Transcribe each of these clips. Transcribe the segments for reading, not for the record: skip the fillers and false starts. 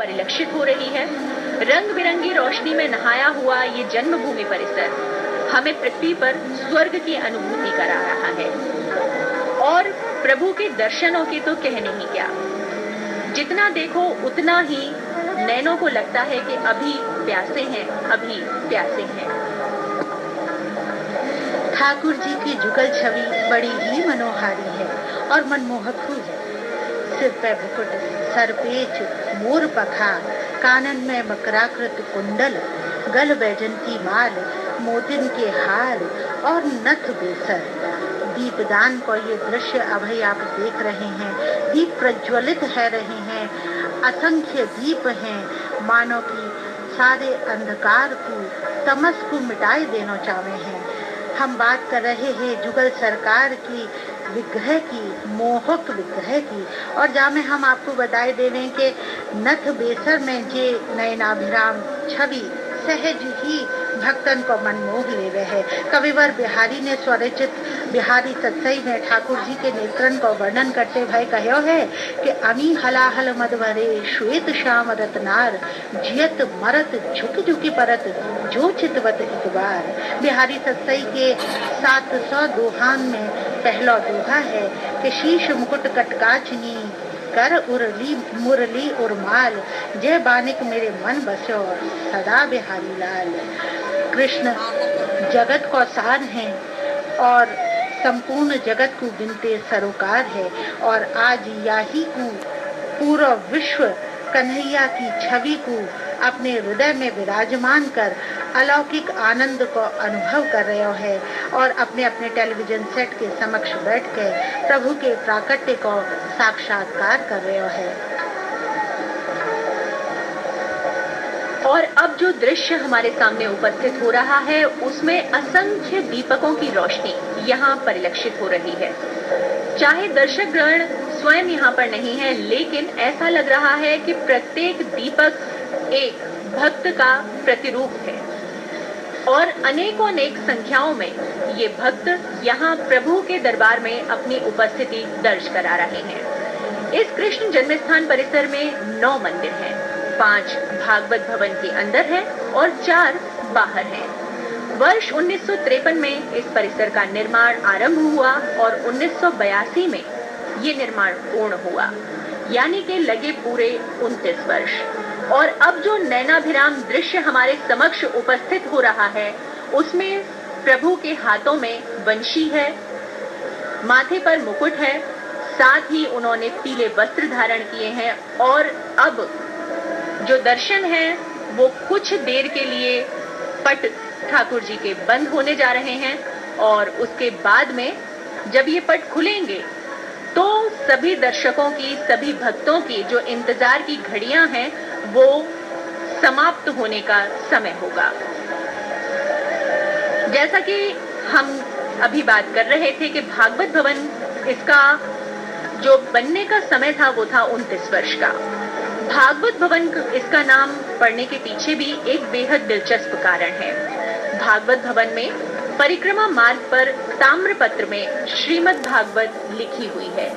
परिलक्षित हो रही है। रंग बिरंगी रोशनी में नहाया हुआ ये जन्मभूमि परिसर हमें पृथ्वी पर स्वर्ग की अनुभूति करा रहा है। और प्रभु के दर्शनों की तो कहने ही क्या, जितना देखो उतना ही नैनों को लगता है कि अभी प्यासे हैं, अभी प्यासे हैं। ठाकुर जी की जुगल छवि बड़ी ही मनोहारी है और मनमोहक भी है। सिर पे मुकुट, सर पेच, मोर पखा, कानन में मकराकृत कुंडल, गल बैजंती माल, मोतिन के हार और नथ बेसर। दीपदान को ये दृश्य अभी आप देख रहे हैं। दीप प्रज्वलित है रहे हैं, असंख्य दीप हैं, मानो कि सारे अंधकार को, तमस को मिटाए देना चाहे हैं। हम बात कर रहे हैं जुगल सरकार की विग्रह की, मोहक विग्रह की। और जामे हम आपको बताए दे रहे हैं कि नथ बेसर में जे नयनाभिराम छवि सहज ही भक्तन को मनमोह ले रहे हैं। कविवर बिहारी ने स्वरचित बिहारी सत्सई में ठाकुर जी के नेत्रन को वर्णन करते हुए कहो है कि अमी हलाहल मदवरे श्वेत श्याम रत्नार, जियत मरत झुक झुकी परत जो चितवत एक बार। बिहारी सत्सई के 700 दोहान में पहला दोहा है कि शीश मुकुट कटकाचनी, कर उरली मुरली उर्माल, जय बानिक मेरे मन बसो सदा बिहारी लाल। कृष्ण जगत को सार हैं और संपूर्ण जगत को गिनते सरोकार है। और आज यही को पूरा विश्व कन्हैया की छवि को अपने हृदय में विराजमान कर अलौकिक आनंद को अनुभव कर रहे है और अपने अपने टेलीविजन सेट के समक्ष बैठ कर प्रभु के प्राकट्य को साक्षात्कार कर रहे है। और अब जो दृश्य हमारे सामने उपस्थित हो रहा है उसमें असंख्य दीपकों की रोशनी यहाँ परिलक्षित हो रही है। चाहे दर्शक गण स्वयं यहाँ पर नहीं है, लेकिन ऐसा लग रहा है कि प्रत्येक दीपक एक भक्त का प्रतिरूप है और अनेकों अनेक संख्याओं में ये भक्त यहाँ प्रभु के दरबार में अपनी उपस्थिति दर्ज करा रहे हैं। इस कृष्ण जन्मस्थान परिसर में 9 मंदिर हैं, 5 भागवत भवन के अंदर हैं और 4 बाहर हैं। वर्ष 1953 में इस परिसर का निर्माण आरंभ हुआ और 1982 में ये निर्माण पूर्ण हुआ, यानी कि लगे पूरे 29 वर्ष। और अब जो नैनाभिराम दृश्य हमारे समक्ष उपस्थित हो रहा है उसमें प्रभु के हाथों में बंशी है, माथे पर मुकुट है, साथ ही उन्होंने पीले वस्त्र धारण किए हैं। और अब जो दर्शन है वो कुछ देर के लिए पट ठाकुर जी के बंद होने जा रहे हैं और उसके बाद में जब ये पट खुलेंगे तो सभी दर्शकों की, सभी भक्तों की जो इंतजार की घड़ियां हैं वो समाप्त होने का समय होगा। जैसा कि हम अभी बात कर रहे थे कि भागवत भवन, इसका जो बनने का समय था वो था 29 वर्ष का। भागवत भवन इसका नाम पड़ने के पीछे भी एक बेहद दिलचस्प कारण है। भागवत भवन में परिक्रमा मार्ग पर ताम्रपत्र में श्रीमद् भागवत लिखी हुई है।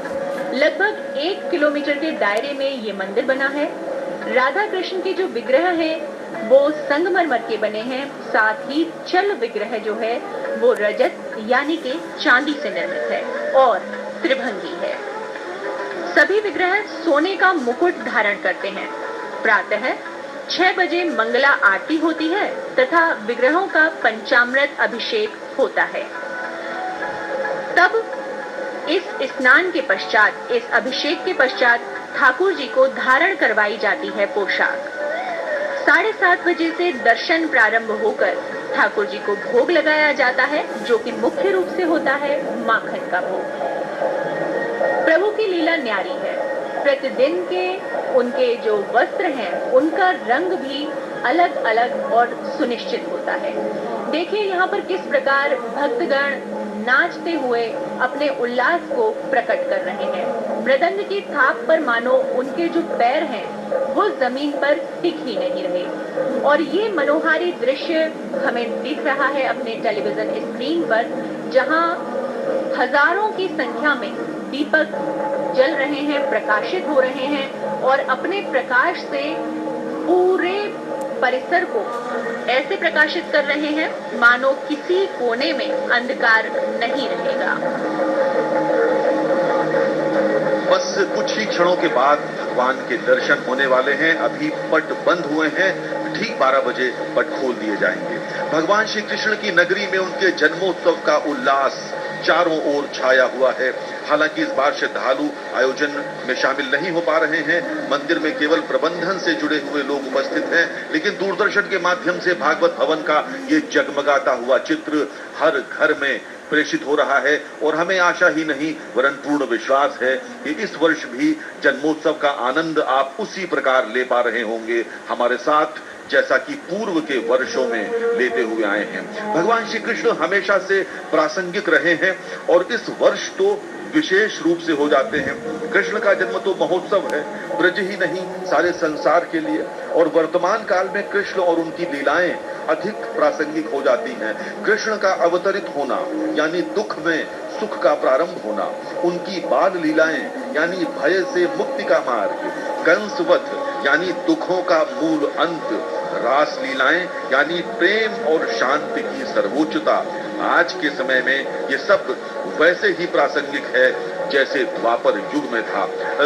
लगभग 1 किलोमीटर के दायरे में ये मंदिर बना है। राधा कृष्ण के जो विग्रह हैं वो संगमरमर के बने हैं, साथ ही चल विग्रह जो है वो रजत यानी कि चांदी से निर्मित है और त्रिभंगी है। सभी विग्रह सोने का मुकुट धारण करते हैं। प्रातः 6 बजे मंगला आरती होती है तथा विग्रहों का पंचामृत अभिषेक होता है। तब इस स्नान के पश्चात, इस अभिषेक के पश्चात ठाकुर जी को धारण करवाई जाती है पोशाक। 7:30 बजे से दर्शन प्रारंभ होकर ठाकुर जी को भोग लगाया जाता है, जो कि मुख्य रूप से होता है माखन का भोग। प्रभु की लीला न्यारी है। प्रतिदिन के उनके जो वस्त्र हैं उनका रंग भी अलग अलग और सुनिश्चित होता है। देखिए यहाँ पर किस प्रकार भक्तगण नाचते हुए अपने उल्लास को प्रकट कर रहे हैं। मृदंग की थाप पर मानो उनके जो पैर हैं वो जमीन पर टिक ही नहीं रहे। और ये मनोहारी दृश्य हमें दिख रहा है अपने टेलीविजन स्क्रीन पर, जहां हजारों की संख्या में दीपक जल रहे हैं, प्रकाशित हो रहे हैं और अपने प्रकाश से पूरे परिसर को ऐसे प्रकाशित कर रहे हैं मानो किसी कोने में अंधकार नहीं रहेगा। बस कुछ ही क्षणों के बाद भगवान के दर्शन होने वाले हैं। अभी पट बंद हुए हैं, ठीक 12 बजे पट खोल दिए जाएंगे। भगवान श्री कृष्ण की नगरी में उनके जन्मोत्सव का उल्लास चारों ओर छाया हुआ है। हालांकि इस बार श्रद्धालु आयोजन में शामिल नहीं हो पा रहे हैं। मंदिर में केवल प्रबंधन से जुड़े हुए लोग उपस्थित हैं, लेकिन दूरदर्शन के माध्यम से भागवत भवन का ये जगमगाता हुआ चित्र हर घर में प्रेषित हो रहा है और हमें आशा ही नहीं वरन पूर्ण विश्वास है कि इस वर्ष भी जन्मोत्सव का आनंद आप उसी प्रकार ले पा रहे होंगे हमारे साथ, जैसा कि पूर्व के वर्षों में लेते हुए आए हैं। भगवान श्री कृष्ण हमेशा से प्रासंगिक रहे हैं और इस वर्ष तो विशेष रूप से हो जाते हैं। कृष्ण का जन्म तो महोत्सव है, ब्रज ही नहीं सारे संसार के लिए, और वर्तमान काल में कृष्ण और उनकी लीलाएं अधिक प्रासंगिक हो जाती हैं। कृष्ण का अवतरित होना यानी दुख में सुख का प्रारंभ होना, उनकी बाल लीलाएं यानी भय से मुक्ति का मार्ग, कंसवध यानी दुखों का मूल अंत, रास लीलाएं यानी प्रेम और शांति की सर्वोच्चता। आज के समय में ये सब वैसे ही प्रासंगिक है जैसे द्वापर युग में था।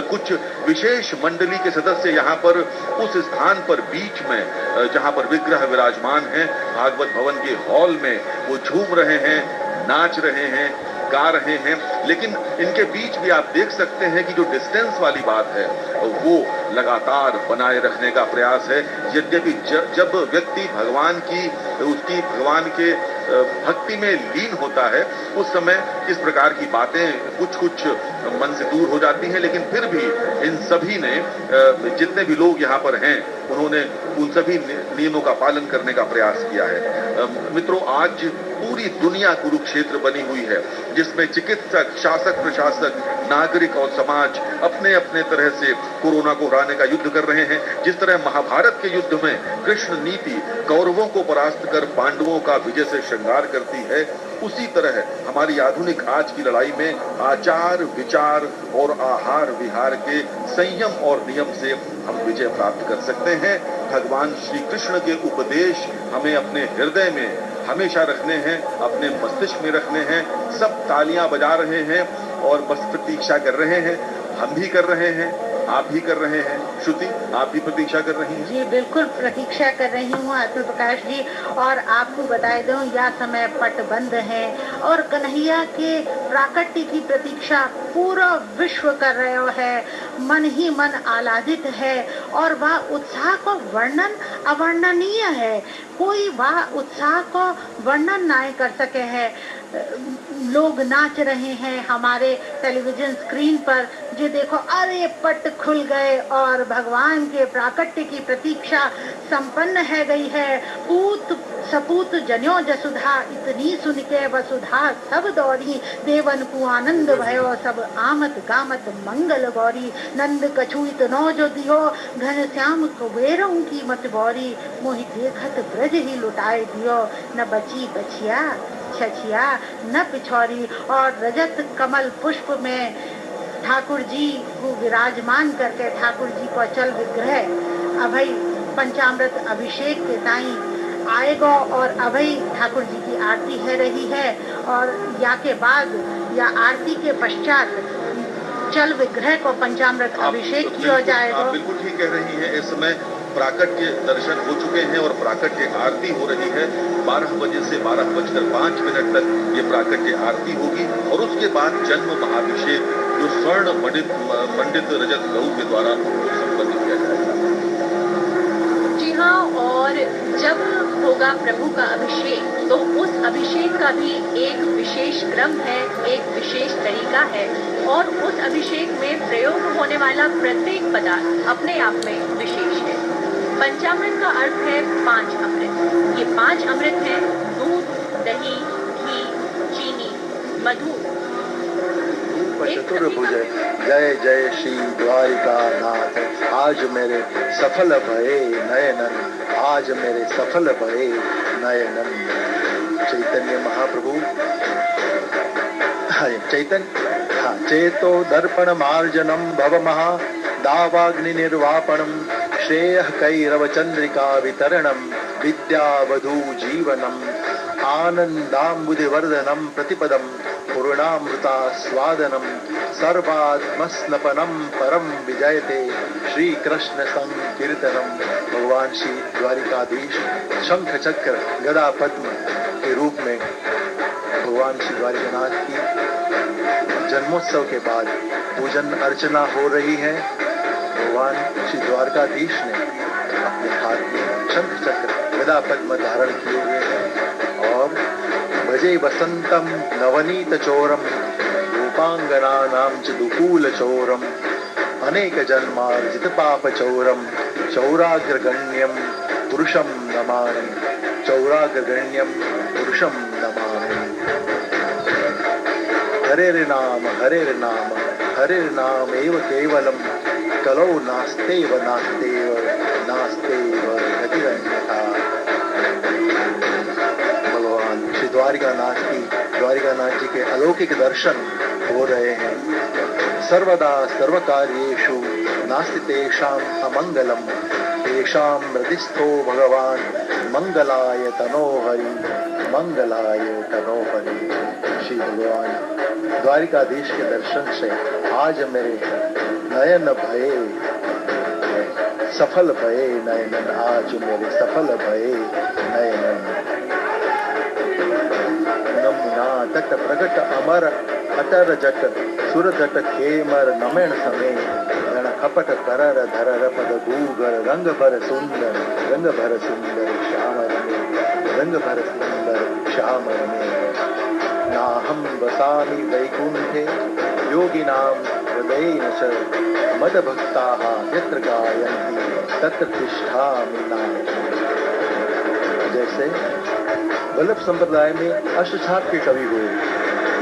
कुछ विशेष मंडली के सदस्य यहाँ पर उस स्थान पर बीच में जहाँ पर विग्रह विराजमान हैं, भागवत भवन के हॉल में वो झूम रहे हैं, नाच रहे हैं, गा रहे हैं, लेकिन इनके बीच भी आप देख सकते हैं कि जो डिस्टेंस वाली बात है वो लगातार बनाए रखने का प्रयास है। यद्यपि जब व्यक्ति भगवान के भक्ति में लीन होता है उस समय इस प्रकार की बातें कुछ मन से दूर हो जाती हैं, लेकिन फिर भी इन सभी ने जितने भी लोग यहाँ पर हैं उन्होंने उन सभी नियमों का पालन करने का प्रयास किया है। मित्रों, आज पूरी दुनिया कुरुक्षेत्र बनी हुई है जिसमें चिकित्सक, शासक, प्रशासक, नागरिक और समाज अपने अपने तरह से कोरोना को हराने का युद्ध कर रहे हैं। जिस तरह महाभारत के युद्ध में कृष्ण नीति कौरवों को परास्त कर पांडवों का विजय से श्रृंगार करती है, उसी तरह हमारी आधुनिक आज की लड़ाई में आचार, विचार और आहार विहार के संयम और नियम से हम विजय प्राप्त कर सकते हैं। भगवान श्री कृष्ण के उपदेश हमें अपने हृदय में हमेशा रखने हैं, अपने मस्तिष्क में रखने हैं। सब तालियां बजा रहे हैं और बस प्रतीक्षा कर रहे हैं। हम भी कर रहे हैं, आप भी कर रहे हैं। श्रुति, आप भी प्रतीक्षा कर रही हैं? जी बिल्कुल प्रतीक्षा कर रही हूँ आत्म प्रकाश जी। और आपको बताए दूं यह समय पट बंद है और कन्हैया के प्राकट्य की प्रतीक्षा पूरा विश्व कर रहा है। मन ही मन आह्लादित है और वह उत्साह को वर्णन अवर्णनीय है। कोई वह उत्साह को वर्णन नहीं कर सके है। लोग नाच रहे हैं हमारे टेलीविजन स्क्रीन पर, जो देखो अरे पट खुल गए और भगवान के प्राकट्य की प्रतीक्षा संपन्न है गई है। पूत सपूत जन्यो जसुधा, इतनी सुन के वसुधा सब दौड़ी, देवन को आनंद भयो सब आमत गामत मंगल गौरी। नंद कछु इतनो जो दियो, घन श्याम कुबेरों की मत बौरी, मोहि देखत ब्रज ही लुटाए दियो, न बची बचिया छछिया न पिछौरी। और रजत कमल पुष्प में ठाकुर जी को विराजमान करके ठाकुर जी को अचल विग्रह अभय पंचामृत अभिषेक के ताई आएगा और अभय ठाकुर जी की आरती है रही है। और या के बाद या आरती के पश्चात चल विग्रह को पंचामृत अभिषेक किया जाएगा। आप बिल्कुल ठीक कह रही हैं। इस समय प्राकट्य दर्शन हो चुके हैं और प्राकट्य आरती हो रही है। 12 बजे से 12:05 तक ये प्राकट्य आरती होगी और उसके बाद जन्म महाभिषेक जो स्वर्ण मंडित रजत गऊ के द्वारा संपन्न किया जाएगा। जी हाँ, और जब होगा प्रभु का अभिषेक तो उस अभिषेक का भी एक विशेष क्रम है, एक विशेष तरीका है और उस अभिषेक में प्रयोग होने वाला प्रत्येक पदार्थ अपने आप में विशेष है। पंचामृत का अर्थ है 5 अमृत। ये 5 अमृत हैं दूध, दही, घी, चीनी, मधु। चतुर्भुज जय जय श्री द्वारिका नाथ, आज मेरे सफल भये नयनन, आज मेरे सफल भये नयनन। चैतन्य महाप्रभु, चैतन्य हाँ, चेतो दर्पण मार्जनम भव महा दावाग्नि निर्वापणम श्रेयः कैरव चंद्रिका वितरणम विद्यावधू जीवनम आनंदाम्बुधिवर्धनम प्रतिपदम पूर्णामृता स्वादनम सर्वात्मस्नपनम परम विजयते श्री कृष्ण संकीर्तनम। भगवान श्री द्वारिकाधीश शंख चक्र गदा पद्म के रूप में भगवान श्री द्वारिकानाथ की जन्मोत्सव के बाद पूजन अर्चना हो रही है। भगवान श्री द्वारकाधीश ने अपने हाथ में शंख चक्र गदा पद्म धारण किए हुए हैं और भजे वसंतम नवनीत चोरम रूपांगना नाम च दुकूल चोरम अनेक जन्मार्जित पाप चौरम चौराग्रगण्यम पुरुषम नमामि चौराग्रगण्यम पुरुषम नमामि। हरेर नाम एव केवलम कलौ नास्तेव गतिरन्यथा। भगवान श्री द्वारिकानाथ जी के अलौकिक दर्शन हो रहे हैं। सर्वदा सर्वकार्येषु नास्ति तेषाम् अमंगलम तेषां हृदिस्थो भगवान मंगलाय तनोहरि श्री भगवान द्वारिकाधीश के दर्शन से आज मेरे नयन भये सफल भये नयनन, आज मेरे सफल भये नयनन। नमुना तट प्रगट अमर अटर जट सुर जट खेमर नमन समय गण खपट करर धरर पद गूगर रंग भर सुंदर श्यामर में रंग भर सुंदर श्यामर में। नाहं वसामि वैकुंठे योगिनां हृदयेन च मद भक्ताः यत्र गायन्ति तत्र तिष्ठामि नाम। जैसे वल्लभ संप्रदाय में अष्टछाप के कवि हुए,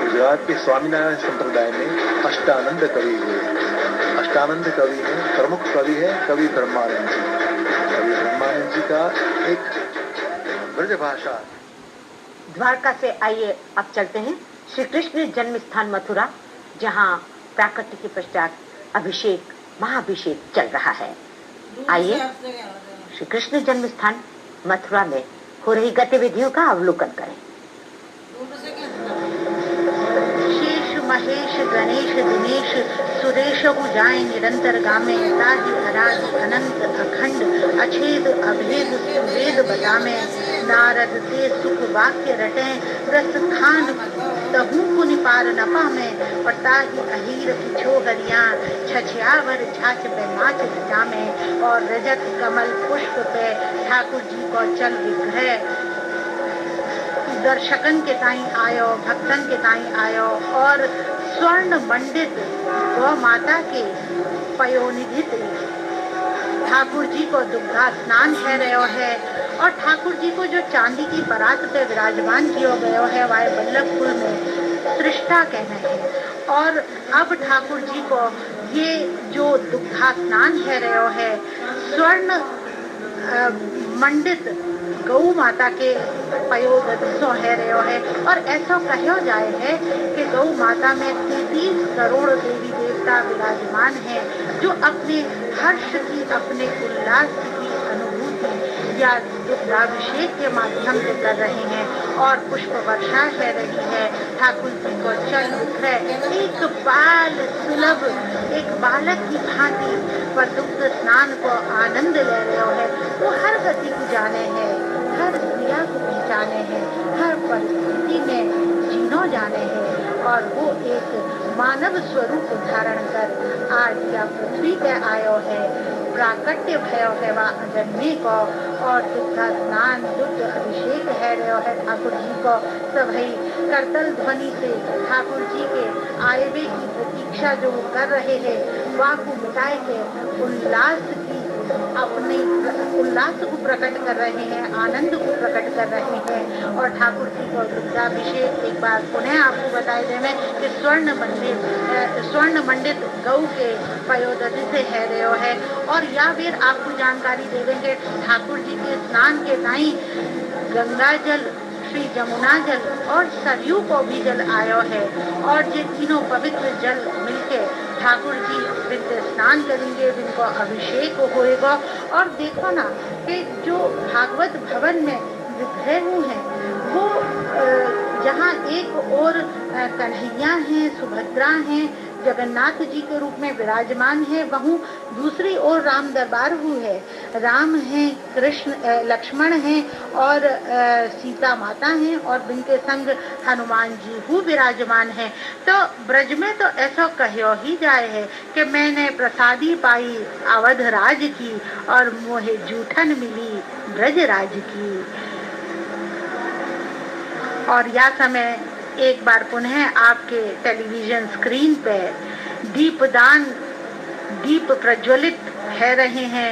गुजरात के स्वामीनारायण संप्रदाय में अष्टानंद कवि हुए। अष्टानंद कवि में प्रमुख कवि है कवि ब्रह्मानंद जी। कवि ब्रह्मानंद जी का एक ब्रजभाषा। द्वारका से आइए अब चलते हैं श्री कृष्ण जन्म स्थान मथुरा, जहां प्राकट्य के पश्चात अभिषेक महाअभिषेक चल रहा है। आइए श्री कृष्ण जन्म स्थान मथुरा में हो रही गतिविधियों का अवलोकन करें। शेष महेश गणेश दिनेश सुरेश जाय निरंतर गामे ताहि अराज अनंत अखंड अछेद अभेद सुवेद बजामे नारद से सुख वाक्य रटे रस खान तहु पुनि पार न पामे और ताहि अहीर पिछो हरिया छछयावर छाछ पे नाच जामे और रजत कमल पुष्प पे ठाकुर जी को चल विग्रह दर्शकन के ताई आयो भक्तन के ताई आयो और स्वर्ण मंडित गौ माता के पयोनिधित ठाकुर जी को दुग्धा स्नान है रहो है और ठाकुर जी को जो चांदी की बरात पे विराजमान किया गयो है वाय बल्लभपुर में सृष्टा कहना है। और अब ठाकुर जी को ये जो दुग्धा स्नान है रहो है स्वर्ण मंडित गौ माता के पयोदसो है रहो है और ऐसा कहो जाए है कि गौ माता में 33 करोड़ देवी देवता विराजमान हैं जो अपने हर्ष की अपने उल्लास की अनुभूति या रुद्राभिषेक के माध्यम से कर रहे हैं और पुष्प वर्षा है रही है। ठाकुर जी को चल विग्रह एक बाल सुलभ एक बालक की भांति पर दुग्ध स्नान को आनंद ले रहे है। वो हर गति को जाने हैं, हर क्रिया को पहचाने हैं, हर परिस्थिति में जीनो जाने हैं और वो एक मानव स्वरूप धारण कर आज या पृथ्वी पे आयो है। प्राकट्य भयो है वा जन्मे को और दुग्ध स्नान दुग्ध अभिषेक है रहो है ठाकुर जी को। सभी करतल ध्वनि से ठाकुर जी के आयवे की प्रतीक्षा जो कर रहे हैं वहाँ को मिटाए के उल्लास की अपने उल्लास को प्रकट कर रहे हैं, आनंद को प्रकट कर रहे हैं। और ठाकुर जी को दुग्धाभिषेक एक बार पुनः आपको बताए देवे कि स्वर्ण मंडित गौ के पयोदधि से है रहो है। और या फिर आपको जानकारी देवेंगे ठाकुर जी के स्नान के दाई गंगा जल श्री जमुना जल और सरयू को भी जल आयो है, और ये तीनों पवित्र जल मिलके ठाकुर जी बिनते स्नान करेंगे, जिनको अभिषेक होएगा। और देखो ना कि जो भागवत भवन में विग्रह हैं वो जहाँ एक और कन्हैया हैं, सुभद्रा हैं, जगन्नाथ जी के रूप में विराजमान है, वहीं दूसरी ओर राम दरबार है, राम हैं, कृष्ण लक्ष्मण हैं और सीता माता हैं, और इनके संग हनुमान जी हूँ विराजमान हैं। तो ब्रज में तो ऐसा कहो ही जाए है कि मैंने प्रसादी पाई अवध राज की, और मोहे जूठन मिली ब्रज राज की। और यह समय एक बार पुनः आपके टेलीविजन स्क्रीन पे दीप प्रज्वलित है रहे हैं।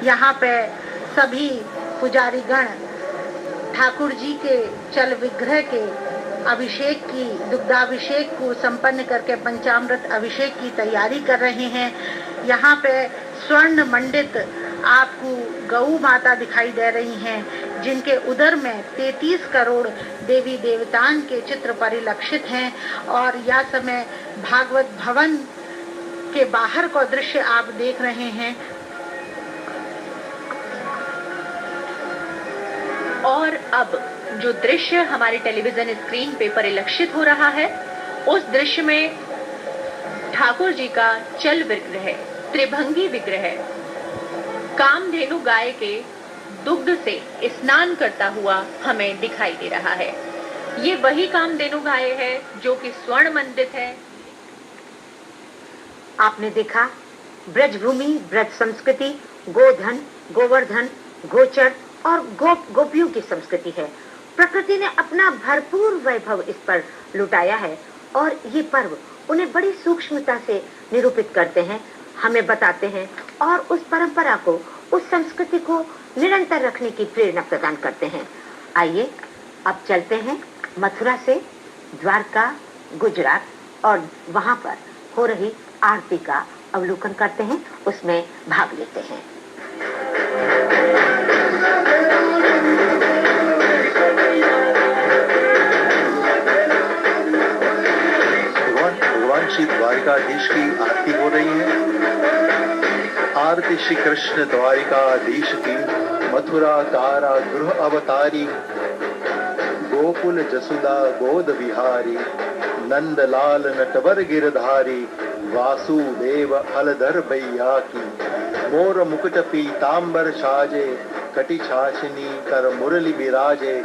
यहाँ पे सभी पुजारी गण ठाकुर जी के चल विग्रह के अभिषेक की, दुग्धाभिषेक को संपन्न करके पंचामृत अभिषेक की तैयारी कर रहे हैं। यहाँ पे स्वर्ण मंडित आपको गौ माता दिखाई दे रही हैं, जिनके उदर में 33 करोड़ देवी देवताओं के चित्र परिलक्षित हैं। और यह समय भागवत भवन के बाहर का दृश्य आप देख रहे हैं। और अब जो दृश्य हमारे टेलीविजन स्क्रीन पे परिलक्षित हो रहा है, उस दृश्य में ठाकुर जी का चल विग्रह, त्रिभंगी विग्रह कामधेनु गाय के दुग्ध से स्नान करता हुआ हमें दिखाई दे रहा है। ये वही कामधेनु गाय है जो कि स्वर्ण मंडित है। आपने देखा ब्रजभूमि, ब्रज संस्कृति, गोधन, गोवर्धन, गोचर और गोपियों की संस्कृति है। प्रकृति ने अपना भरपूर वैभव इस पर लुटाया है, और ये पर्व उन्हें बड़ी सूक्ष्मता से निरूपित करते हैं, हमें बताते हैं, और उस परंपरा को, उस संस्कृति को निरंतर रखने की प्रेरणा प्रदान करते हैं। आइए अब चलते हैं मथुरा से द्वारका, गुजरात, और वहां पर हो रही आरती का अवलोकन करते हैं, उसमें भाग लेते हैं। भगवान श्री द्वारिकाधीश की आरती हो रही है। आरती श्री कृष्ण द्वारिकाधीश की। मथुरा कारागृह अवतारी, गोकुल जसुदा गोद विहारी, नंदलाल नटवर गिरधारी, वासुदेव हलधर भैया की। मोर मुकुट पीतांबर साजे, कटी छाछनी कर मुरली बिराजे,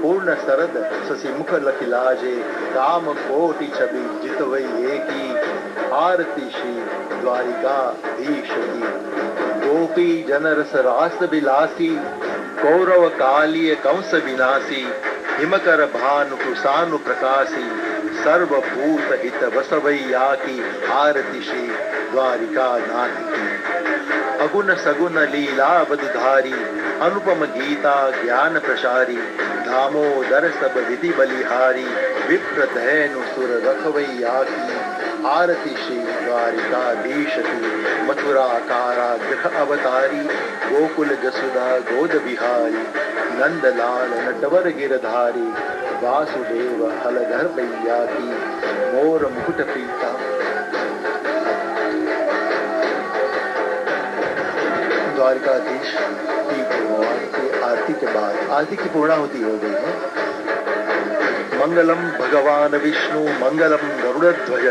पूर्ण सरद शशि मुख लखिलाजे, राम कोटि छवि जितवई की। आरती श्री द्वारिकाधीश की। गोपी जनरस रास बिलासी, कौरव कालिय कंस विनाशी, हिमकर भानु कुसानु प्रकाशी, सर्वभूत हित बसवैया की। आरती श्री द्वारिकानाथ की। अगुण सगुण लीला बधुधारी, अनुपम गीता ज्ञान प्रसारी, दामोदर सब विधि बलिहारी, विप्र धैनु सुर रखवैया की। आरती श्री द्वारिकाधीश की। मथुरा कारागृह अवतारी, गोकुल जसुदा गोद बिहारी, नंदलाल नटवर गिरधारी, वासुदेव हलधर भैया की। मोर मुकुट पीता। द्वारिकाधीश की भगवान की आरती के बाद आरती की पूर्णाहुति हो गई है। मंगलम भगवान विष्णु, मंगलम गरुड़ध्वज,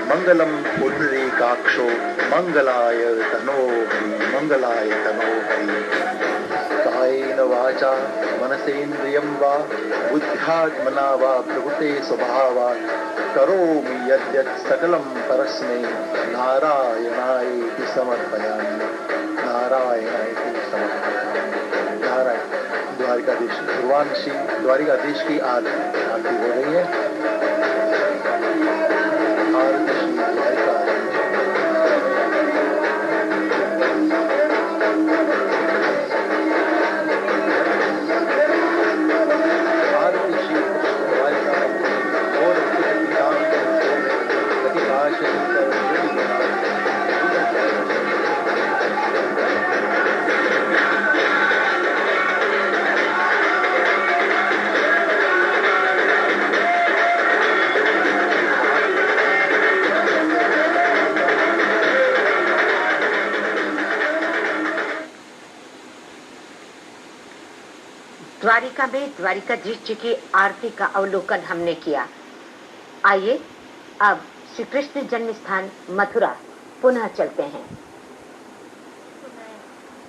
मंगलम पुंडरीकाक्षो, मंगलाय तनोहरि, मंगलाय तनोहरि। कायेन वाचा मनसेन्द्रियं वा बुद्ध्यात्मना वा प्रकृते स्वभावात् करोमि यद्यत् सकलं परस्मै नारायणायेति समर्पयामि। नारायणायेति समर्पयामि। नारायण। द्वारिकाधीश, भगवान श्री द्वारिकाधीश की आरती हो रही है। आरती श्री द्वारिकाधीश। आरती श्री द्वारिकाधीश। और द्वारिका में द्वारिकाधीश जी की आरती का अवलोकन हमने किया। आइए अब श्री कृष्ण जन्म स्थान मथुरा पुनः चलते हैं।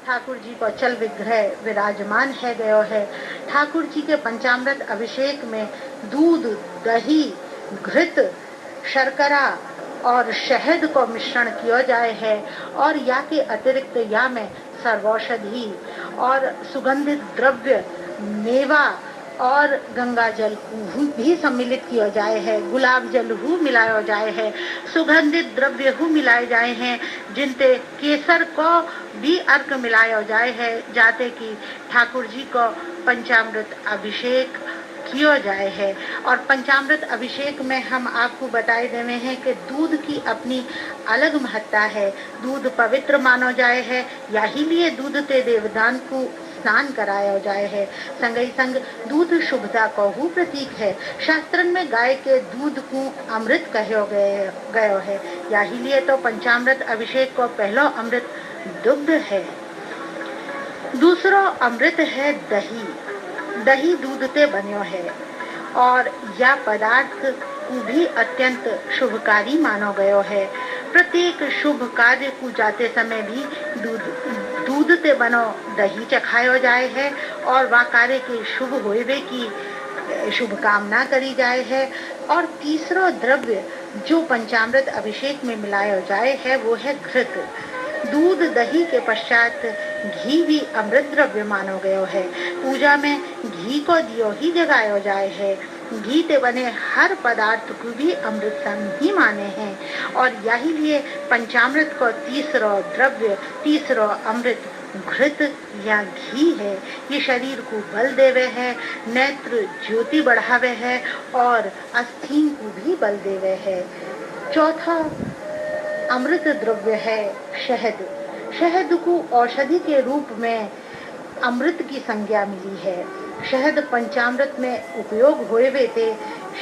ठाकुर जी को चल विग्रह विराजमान है गयो है। ठाकुर जी के पंचामृत अभिषेक में दूध, दही, घृत, शर्करा और शहद को मिश्रण किया जाए है और या के अतिरिक्त या में सर्वौषधि और सुगंधित द्रव्य, मेवा और गंगा जल भी सम्मिलित किया जाए है। गुलाब जल हु मिलाया जाए है, सुगंधित द्रव्य हु मिलाए जाए हैं, जिनते केसर को भी अर्क मिलाया जाए है, जाते कि ठाकुर जी को पंचामृत अभिषेक किया जाए है। और पंचामृत अभिषेक में हम आपको बताए देवे हैं कि दूध की अपनी अलग महत्ता है। दूध पवित्र मानो जाए है, यही लिए दूध ते देवदान को स्नान कराया जाए है। संगई संग दूध शुभता को हु प्रतीक है। शास्त्रन में गाय के दूध को अमृत कहो गयो है, यही लिए तो पंचामृत अभिषेक को पहलो अमृत दुग्ध है। दूसरो अमृत है दही। दही दूध ते बन्यो है और यह पदार्थ भी अत्यंत शुभकारी मानो गयो है। प्रत्येक शुभ कार्य को जाते समय भी दूध ते बनो दही चखायो जाए है और वह कार्य के शुभ होवे की शुभ कामना करी जाए है। और तीसरा द्रव्य जो पंचामृत अभिषेक में मिलाया जाए है वो है घृत। दूध दही के पश्चात घी भी अमृत द्रव्य मानो गयो है। पूजा में घी को दियो ही जगायो जाए है। घी ते बने हर पदार्थ को भी अमृत सम ही माने हैं और यही लिए पंचामृत को तीसरा द्रव्य, तीसरा अमृत घृत या घी है। ये शरीर को बल देवे है, नेत्र ज्योति बढ़ावे है और अस्थिन को भी बल देवे है। चौथा अमृत द्रव्य है शहद। शहद को औषधि के रूप में अमृत की संज्ञा मिली है। शहद पंचामृत में उपयोग हुए थे।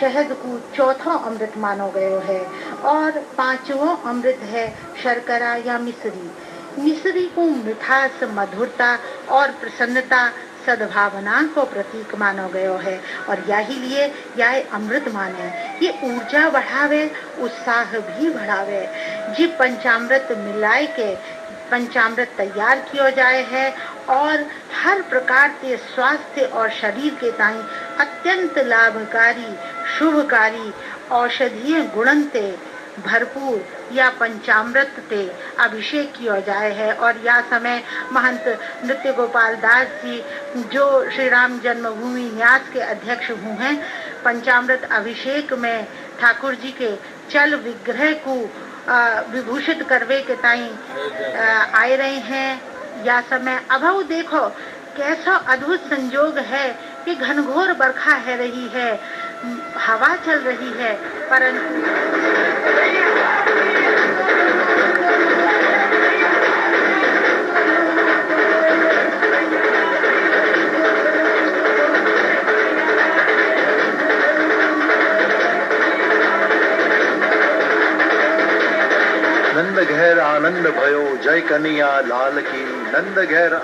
शहद को चौथा अमृत मानो गयो है। और पांचवा अमृत है शर्करा या मिश्री। मिश्री को मिठास, मधुरता और प्रसन्नता, सद्भावना को प्रतीक मानो गयो है और यही लिए यह अमृत माने। ये ऊर्जा बढ़ावे, उत्साह भी बढ़ावे। जी पंचामृत मिलाए के पंचामृत तैयार किया जाए है और हर प्रकार के स्वास्थ्य और शरीर के ताई अत्यंत लाभकारी, शुभकारी, औषधीय गुणन ते भरपूर या पंचामृत ते अभिषेक किया जाए है। और यह समय महंत नृत्य गोपाल दास जी जो श्री राम जन्मभूमि न्यास के अध्यक्ष हुए हैं, पंचामृत अभिषेक में ठाकुर जी के चल विग्रह को विभूषित करवे के ताई आए रहे हैं। या समय अभव देखो कैसा अद्भुत संजोग है कि घनघोर बरखा है रही है, हवा चल रही है, परंतु नंद घेर आनंद भयो जय कन्हैया लाल की। नंद घेर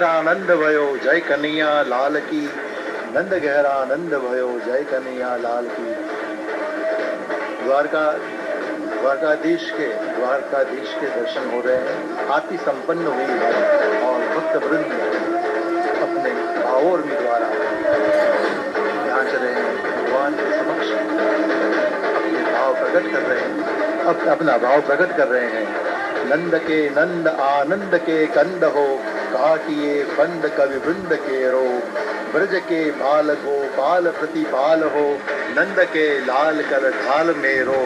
आनंद भयो जय कन्हैया लाल की। नंद घेर आनंद भयो जय कन्हैया लाल की। द्वारकाधीश के दर्शन हो रहे हैं। आरती संपन्न हुई है और भक्त वृंद अपने भावोर्मी द्वारा यहाँ चले हैं, भगवान के समक्ष अपने भाव प्रकट कर रहे हैं, अपना भाव प्रकट कर रहे हैं। नंद के नंद आनंद के कंद हो, काटिए बंद कवि वृंद के रो। ब्रज के बाल हो बाल प्रतिपाल हो, नंद के लाल कर ढाल मेरो।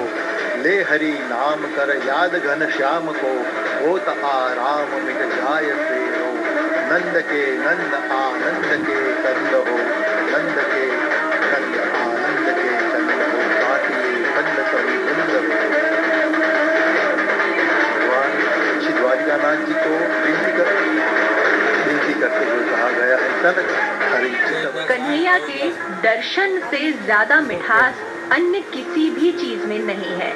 ले हरि नाम कर याद घन श्याम को, होत आराम मिट जाय फेरो। नंद के नंद आनंद के कंद हो, नंद के कंद आनंद के कंद हो, काटिए बंद कवि वृंद हो। द्वारिकानाथ जी को विनती करते हुए कहा गया है, तन हरि कन्हैया के दर्शन से ज्यादा मिठास अन्य किसी भी चीज में नहीं है।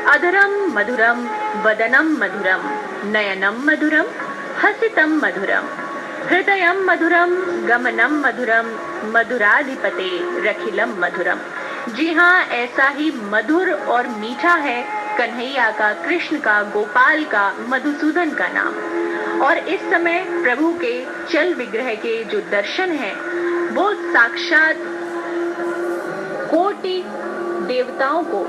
अधरम मधुरम, वदनम मधुरम, नयनम मधुरम, हसितम मधुरम। हृदयम मधुरम गमनम मधुरम मधुराधिपते रखिलम मधुरम। जी हाँ, ऐसा ही मधुर और मीठा है कन्हैया का, कृष्ण का, गोपाल का, मधुसूदन का नाम। और इस समय प्रभु के चल विग्रह के जो दर्शन हैं वो साक्षात कोटि देवताओं को,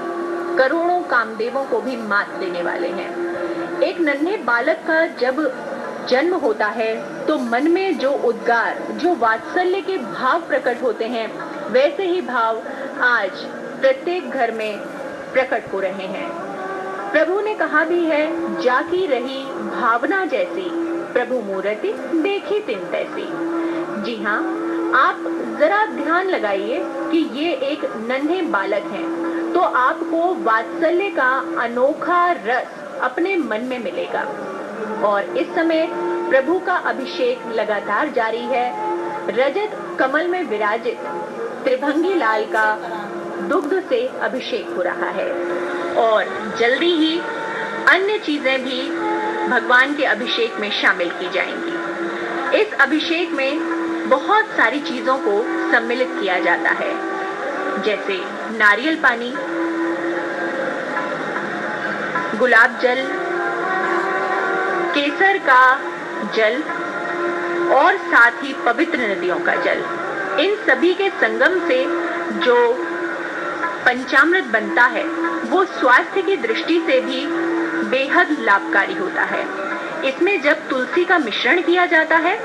करोड़ों कामदेवों को भी मात देने वाले हैं। एक नन्हे बालक का जब जन्म होता है तो मन में जो उद्गार, जो वात्सल्य के भाव प्रकट होते हैं, वैसे ही भाव आज प्रत्येक घर में प्रकट हो रहे हैं। प्रभु ने कहा भी है, जाकी रही भावना जैसी, प्रभु मूर्ति देखी तिन तैसी। जी हाँ, आप जरा ध्यान लगाइए कि ये एक नन्हे बालक हैं, तो आपको वात्सल्य का अनोखा रस अपने मन में मिलेगा। और इस समय प्रभु का अभिषेक लगातार जारी है। रजत कमल में विराजित त्रिभंगी लाल का दुग्ध से अभिषेक हो रहा है और जल्दी ही अन्य चीजें भी भगवान के अभिषेक में शामिल की जाएंगी। इस अभिषेक में बहुत सारी चीजों को सम्मिलित किया जाता है, जैसे नारियल पानी, गुलाब जल, केसर का जल और साथ ही पवित्र नदियों का जल। इन सभी के संगम से जो पंचामृत बनता है वो स्वास्थ्य की दृष्टि से भी बेहद लाभकारी होता है। इसमें जब तुलसी का मिश्रण किया जाता है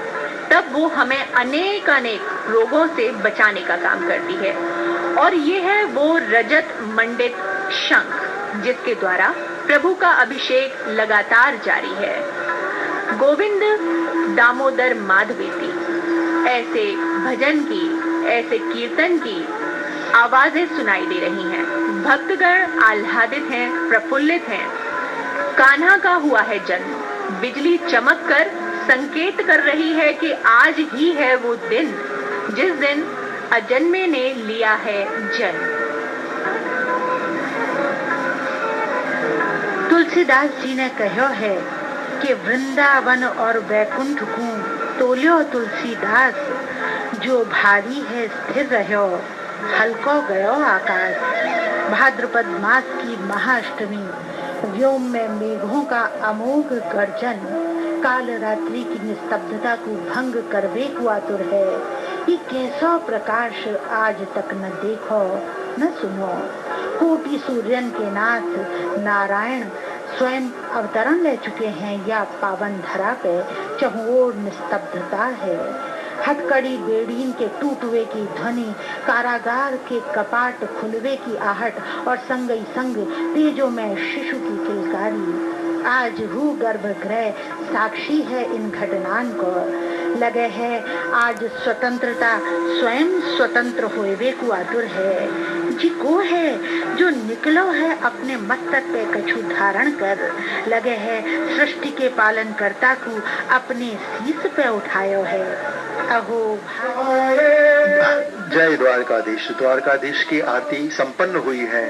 तब वो हमें अनेक रोगों से बचाने का काम करती है। और ये है वो रजत मंडित शंख जिसके द्वारा प्रभु का अभिषेक लगातार जारी है। गोविंद दामोदर माधवेती, ऐसे भजन की, ऐसे कीर्तन की आवाजें सुनाई दे रही हैं। भक्तगण आह्लादित हैं, प्रफुल्लित हैं। कान्हा का हुआ है जन्म, बिजली चमक कर संकेत कर रही है कि आज ही है वो दिन जिस दिन अजन्मे ने लिया है जन्म। तुलसीदास जी ने कहो है कि वृंदावन और वैकुंठ को तोलियो तुलसीदास, जो भारी है स्थिर रहो हल्को गयो आकाश। भाद्रपद मास की महाअष्टमी, व्योम में मेघों का अमोघ गर्जन काल रात्रि की निस्तब्धता को भंग करवे को आतुर है। ये कैसा प्रकाश आज तक न देखो न सुनो। कोटि सूर्यन के नाथ नारायण स्वयं अवतरण ले चुके हैं। या पावन धरा पे चहुओर निस्तब्धता है। हथकड़ी बेड़ीन के टूटवे की ध्वनि, कारागार के कपाट खुलवे की आहट और संगई संग तेजो में शिशु की किलकारी। आज हु गर्भगृह साक्षी है इन घटनान को। लगे है आज स्वतंत्रता स्वयं स्वतंत्र होवे को आतुर है। जी को है जो निकलो है अपने मस्तक पे कछु धारण कर। लगे है सृष्टि के पालन करता को अपने शीश पे उठायो है। अहो जय द्वारकाधीश। द्वारकाधीश की आरती संपन्न हुई है।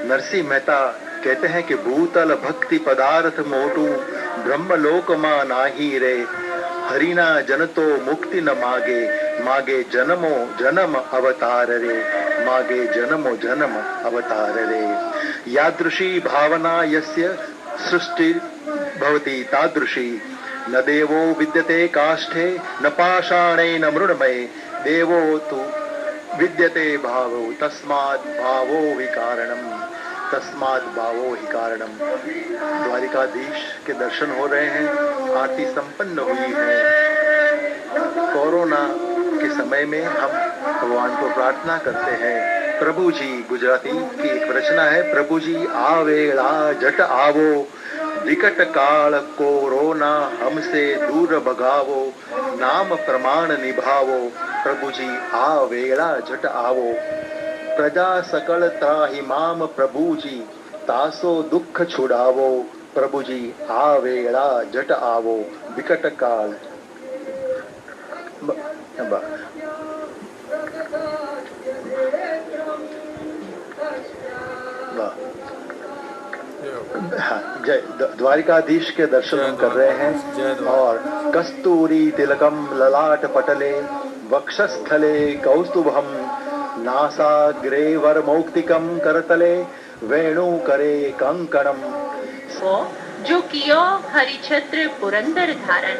नरसिंह मेहता कहते हैं कि भूतल भक्ति पदार्थ मोटू ब्रह्मलोक मां नाही रे। हरिना जन तो मुक्ति न मागे, मागे जन्मो जन्म अवतार रे। मागे जन्मो जन्म अवतार रे। यादृशी भावना यस्य सृष्टि भवति तादृशी। न देवो विद्यते काष्ठे न पाषाणे न मृण्मये। देवो तु विद्यते भावो तस्मात् भावो हि कारणम। तस्मात् भावो ही कारणम। द्वारिकाधीश के दर्शन हो रहे हैं, आरती संपन्न हुई है। कोरोना के समय में हम भगवान को प्रार्थना करते हैं। प्रभु जी, गुजराती की एक रचना है, प्रभु जी आवेला जट आवो, विकट काल कोरोना हमसे दूर भगावो, नाम प्रमाण निभावो। प्रभु जी आवेला जट आवो, प्रजा सकल त्राहि माम प्रभु जी, तासो दुख छुड़ावो। प्रभु जी आवेला जट आवो, विकट काल। द्वारिकाधीश के दर्शन हम कर रहे हैं और कस्तूरी तिलकम ललाट पटले वक्षस्थले कौस्तुभम नासाग्रे वरमौक्तिकम करतले वेणु करे कंकणम। वो जो कियो हरिछत्र पुरंदर धारण,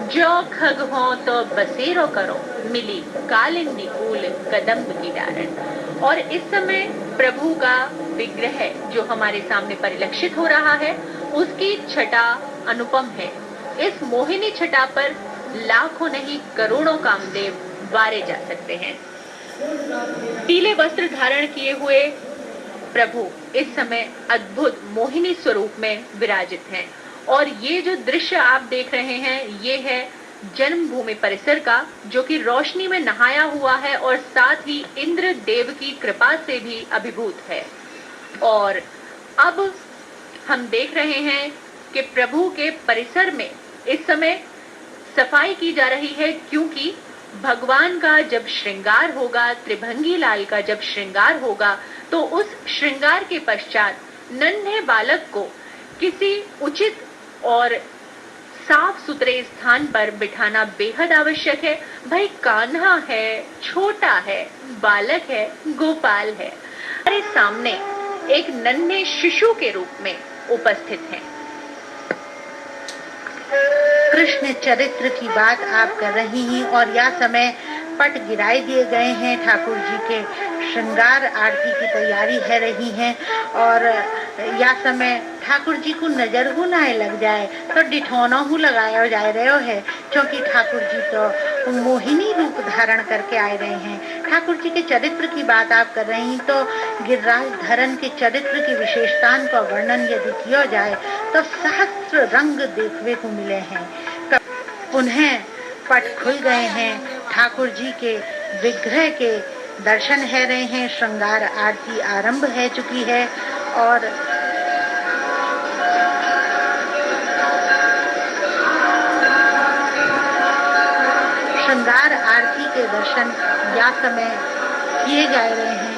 जो खग हो तो बसेरो करो, मिली कालिंदी कूल कदम्ब की डारण। और इस समय प्रभु का विग्रह जो हमारे सामने परिलक्षित हो रहा है, उसकी छटा अनुपम है। इस मोहिनी छटा पर लाखों नहीं करोड़ों कामदेव वारे जा सकते हैं। पीले वस्त्र धारण किए हुए प्रभु इस समय अद्भुत मोहिनी स्वरूप में विराजित हैं। और ये जो दृश्य आप देख रहे हैं, ये है जन्मभूमि परिसर का, जो कि रोशनी में नहाया हुआ है और साथ ही इंद्र देव की कृपा से भी अभिभूत है। और अब हम देख रहे हैं कि प्रभु के परिसर में इस समय सफाई की जा रही है, क्योंकि भगवान का जब श्रृंगार होगा, त्रिभंगी लाल का जब श्रृंगार होगा, तो उस श्रृंगार के पश्चात नन्हे बालक को किसी उचित और साफ सुथरे स्थान पर बिठाना बेहद आवश्यक है। भाई कान्हा है, छोटा है, बालक है, गोपाल है, हमारे सामने एक नन्हे शिशु के रूप में उपस्थित हैं। कृष्ण चरित्र की बात आप कर रही हैं और यह समय पट गिराए दिए गए हैं। ठाकुर जी के श्रृंगार आरती की तैयारी है रही है और यह समय ठाकुर जी को नजर हु ना लग जाए तो डिठौना हु लगाया जा रहे है, क्योंकि ठाकुर जी तो मोहिनी रूप धारण करके आए रहे हैं। ठाकुर जी के चरित्र की बात आप कर रही हैं तो गिरिराज धरन के चरित्र की विशेषताओं का वर्णन यदि किया जाए तो सहस्त्र रंग देखने को मिले हैं। पुनः पट खुल गए हैं, ठाकुर जी के विग्रह के दर्शन है रहे हैं, श्रृंगार आरती आरंभ है चुकी है और श्रृंगार आरती के दर्शन या समय किए जा रहे हैं।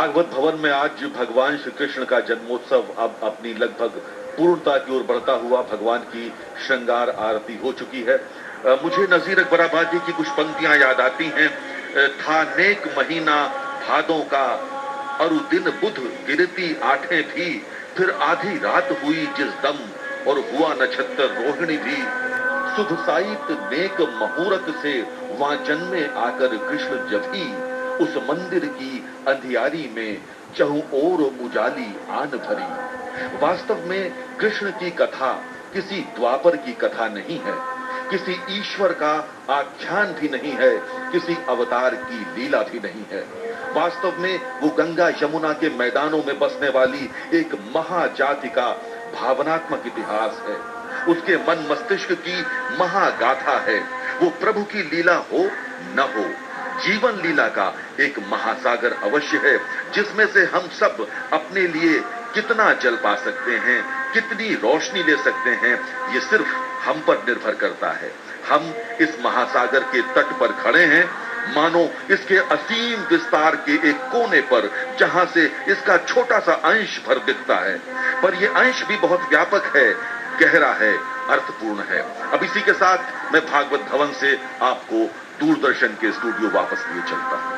भागवत भवन में आज भगवान श्री कृष्ण का जन्मोत्सव अब अपनी लगभग पूर्णता की ओर बढ़ता हुआ भगवान की श्रृंगार आरती हो चुकी है। मुझे नजीर अकबर आबादी की कुछ पंक्तियां याद आती हैं। था नेक महीना भादों का और दिन बुध गिरती आठें भी, फिर आधी रात हुई जिस दम और हुआ नक्षत्र रोहिणी भी। शुभ साहित नेक मुहूर्त से वहां जन्मे आकर कृष्ण जब ही, उस मंदिर की अंधियारी में चहु ओर उजाली आन भरी। वास्तव में कृष्ण की कथा किसी द्वापर की कथा नहीं है, किसी ईश्वर का आख्यान भी नहीं है, किसी अवतार की लीला भी नहीं है। वास्तव में वो गंगा यमुना के मैदानों में बसने वाली एक महाजाति का भावनात्मक इतिहास है, उसके मन मस्तिष्क की महागाथा है। वो प्रभु की लीला हो न हो, जीवन लीला का एक महासागर अवश्य है, जिसमें से हम सब अपने लिए कितना जल पा सकते हैं, कितनी रोशनी ले सकते हैं, ये सिर्फ हम पर निर्भर करता है। हम इस महासागर के तट पर खड़े हैं, मानो इसके असीम विस्तार के एक कोने पर, जहां से इसका छोटा सा अंश भर दिखता है, पर यह अंश भी बहुत व्यापक है, गहरा है, अर्थपूर्ण है। अब इसी के साथ मैं भागवत भवन से आपको दूरदर्शन के स्टूडियो वापस लिए चलता हूं।